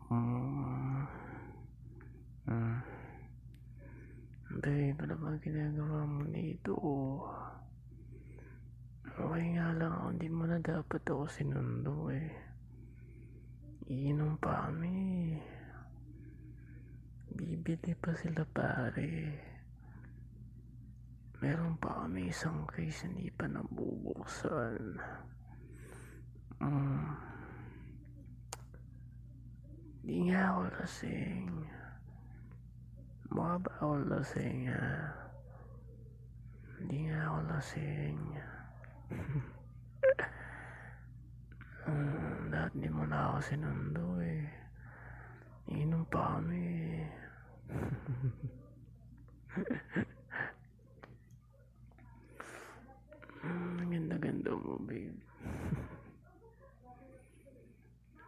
Hmm, hmm. Babe, ano ba ginagawa mo dito? Okay nga lang ako, hindi mo na dapat ako sinundo eh. Iinom pa kami. Bibili pa sila pare. Meron pa kami isang case hindi pa nabubuksan. Hmm. Di nga ako lasing. Mukha ba ako lasing ha? Hindi nga ako lasing. Dahil di mo na ako sinundo eh. Iinom pa kami eh. Ang ganda-ganda mo babe.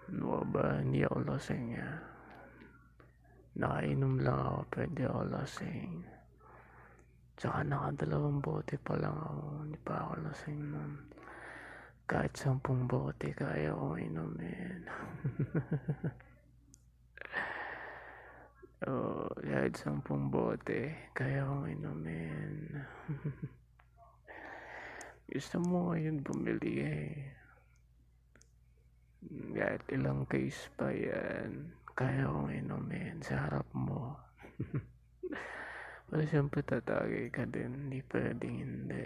Ano ka ba? Hindi ako lasing ha. Nakainom lang ako, pwede ako lasing. Tsaka nakadalawang bote pa lang ako, hindi pa ako lasing nun. Kahit 10 bote, kaya kong inumin. Oh, kahit 10 bote, kaya kong inumin. Gusto mo ngayon bumili eh. Kahit ilang case pa yan, kaya kong inumin sa harap mo. Pero siyempre tatagay ka din, hindi pwedeng hindi.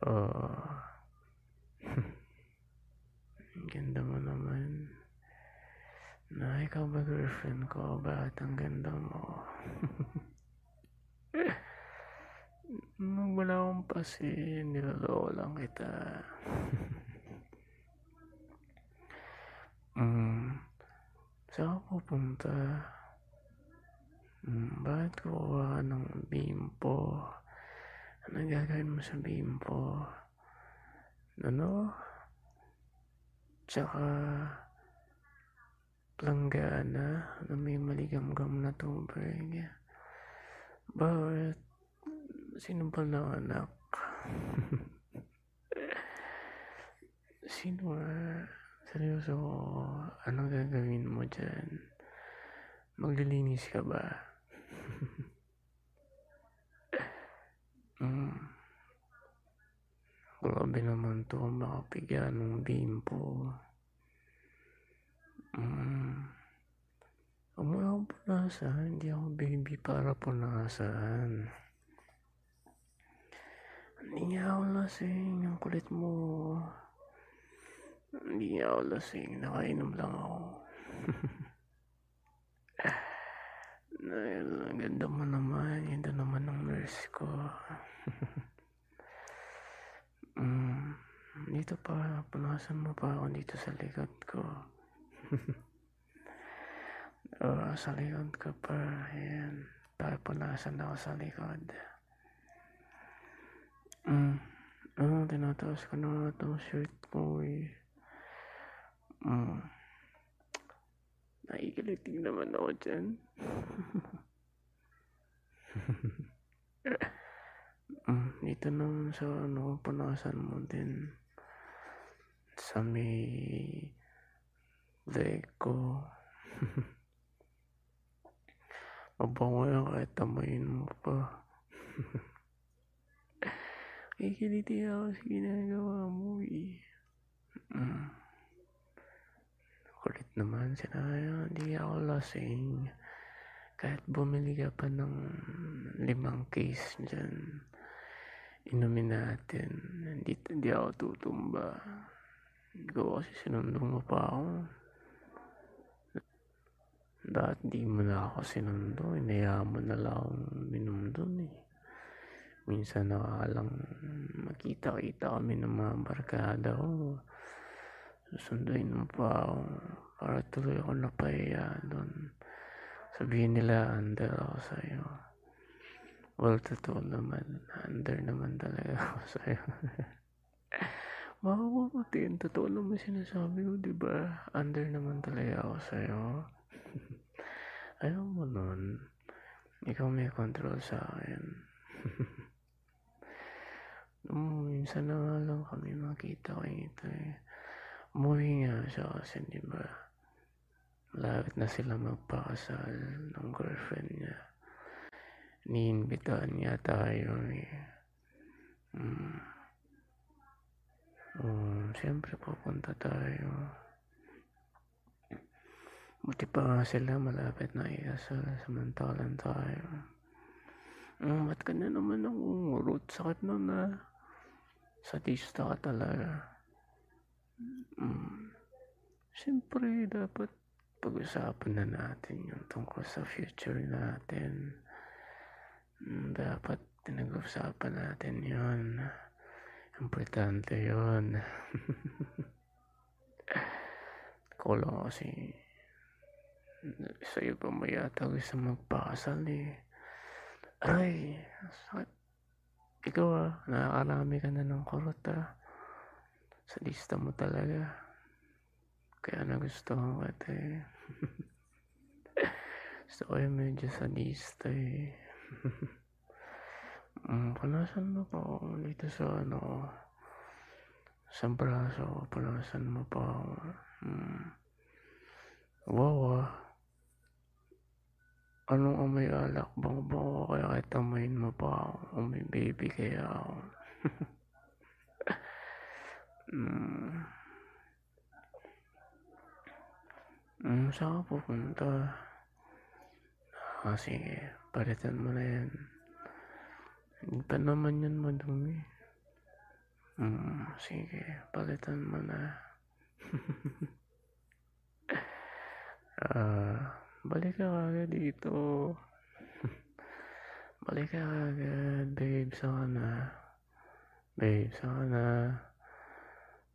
Oh, ganda mo naman. Na ikaw ba girlfriend ko? Bakit ang ganda mo? Nung wala akong pasin, niloloko lang kita. Saan ka pupunta? Bakit kukuha ka ng bimpo? Ano gagawin mo sa bimpo? Ano? Tsaka planggana na may maligam-gam na tubig. Bakit? Sino ba nanganak? Sino nga? Seryoso, anong gagawin mo dyan? Maglilinis ka ba? Grabe naman to, makapigyan ng bimpo. Huwag mo akong punasan, hindi ako baby para punasan. Hindi nga ako lasing, ang kulit mo. Hindi nga ako lasing, nakainom lang ako. Ang ganda mo naman, ganda naman ng nurse ko. Dito pa, punasan mo pa ako dito sa likod ko. Sa likod ko pa, ayan. Punasan ako sa likod. Tinataas ko na nga itong shirt ko eh. Nakikilitig naman ako dyan. Dito naman sa punasan mo din. Sa may leg ko. Mabango yan kahit tamayin mo pa. Kikiliti ako sa ginagawa mo eh. Kulit naman sila, hindi ako lasing. Kahit bumili ka pa ng 5 case dyan, inumin natin. Hindi ako tutumba. Ikaw kasi sinundong mo pa ako. Dahil di mo na ako sinundo, inayaan mo na lang akong minom dun eh. Minsan nakakalang makita-kita kami ng mga barkada ko. Susunduin mo pa ako para tuloy ako napahiya dun. Sabihin nila under ako sa'yo. Well, totoo naman. Under naman talaga ako sa'yo. Makakutin, totoo naman sinasabi ko, diba? Under naman talaga ako sa'yo. Ayaw mo nun. Ikaw may control sa akin. Minsan na nga lang kami makita ko ito eh. umuwi nga siya kasi di ba malapit na sila magpakasal ng girlfriend niya. Iniimbitahan niya tayo eh. Siyempre pupunta tayo. Buti pa nga sila malapit na ikasal samantalan tayo. Ba't ka na naman nangungurot? Sakit na na. Sadista ka talaga. Siyempre dapat pag-usapan na natin yung tungkol sa future natin. Dapat pinag-usapan natin yun. Importante yun. Ko lang kasi sa iba mo yata gusto magpakasal eh. Ay, sakit. Ikaw nakakarami ka na ng kurot sa lista mo talaga. Kaya nagustuhan ko ito eh. Gusto ko yung medyo sa lista eh. Punasan mo pa ako dito sa sa braso. Punasan mo pa ako. Wow Anong amoy alak? Bango kaya kahit amayin mo pa ako. Amoy baby kaya ako. Saan ka pupunta? Sige, palitan mo na yan. Hindi pa naman yan madumi. Sige, palitan mo na. Balik ka agad dito. Balik ka agad, babe. Sana. Babe, sana.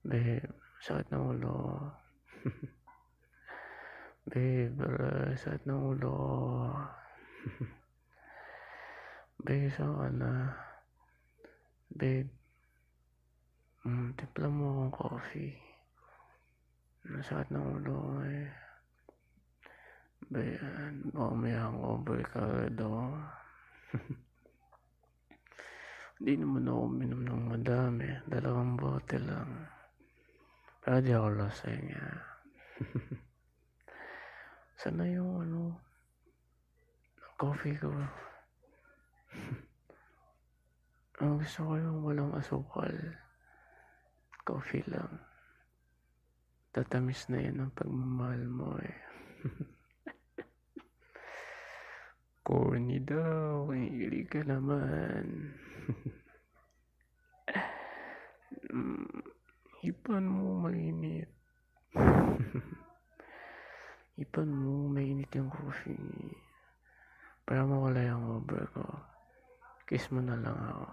Babe, sakit ng ulo. Babe, sakit ng ulo. Babe, sana. Babe, timpla mo akong coffee. Sakit ng ulo eh. Bayan, baka may hangover ka daw. Hindi naman ako minom ng madami. 2 bote lang. Pero di ako lasing nga. Sana yung coffee ko. Ang gusto ko yung walang asukal. Coffee lang. Tatamis na yan ang pagmamahal mo eh. Corny daw, hilig ka naman. Hipan mo mainit. Hipan mo mainit yung coffee. Para mawala yung over ko. Kiss mo na lang ako.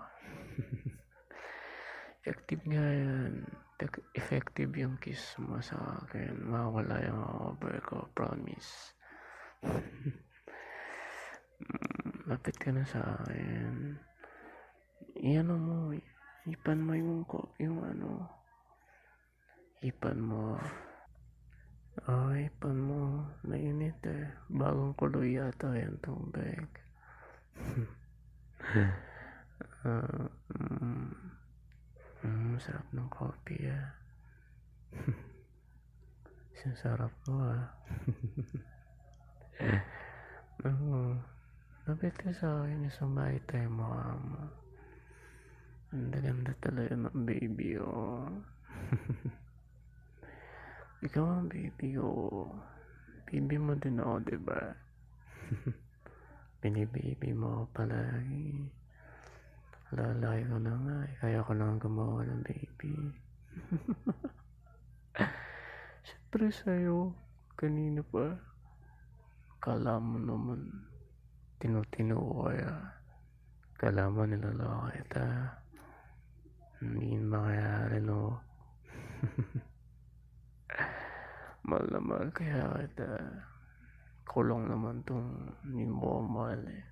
Effective nga yan. Effective yung kiss mo sa akin. Mawala yung over ko. Promise. Lapit ka na sa akin. Iyan mo. Hipan mo yung hipan mo. Hipan mo. Mainit eh. Bagong kuloy yata yung tubig. Sarap ng coffee Sarap mo Lapit ka sa akin, sumay tayo mukha mo. Ang ganda talaga ng baby Ikaw ang baby Baby mo din ako, diba? Binibaby mo ako palagi. Lalaki ko na nga kaya ko lang gumawa ng baby. Siyempre sa'yo, kanina pa. Kala mo naman tinutino kaya. Kala mo niloloko kita. Hindi mangyayari no. Mahal na mahal kaya kita. Kulong naman tong hindi mo mahal eh.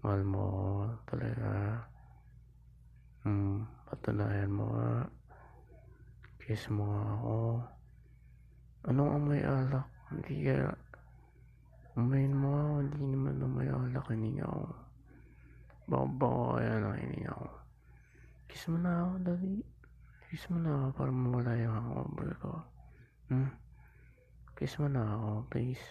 Mahal mo talaga. Patunayan mo kiss mo ako. Anong amoy alak? Hindi kaya umayin mo hindi naman amoy alak hininga ko. Baka kaya nang hininga ko. Kiss mo na ako, dali. Kiss mo na ako para mawala yung hangover ko. Hmm? Kiss mo na ako, please.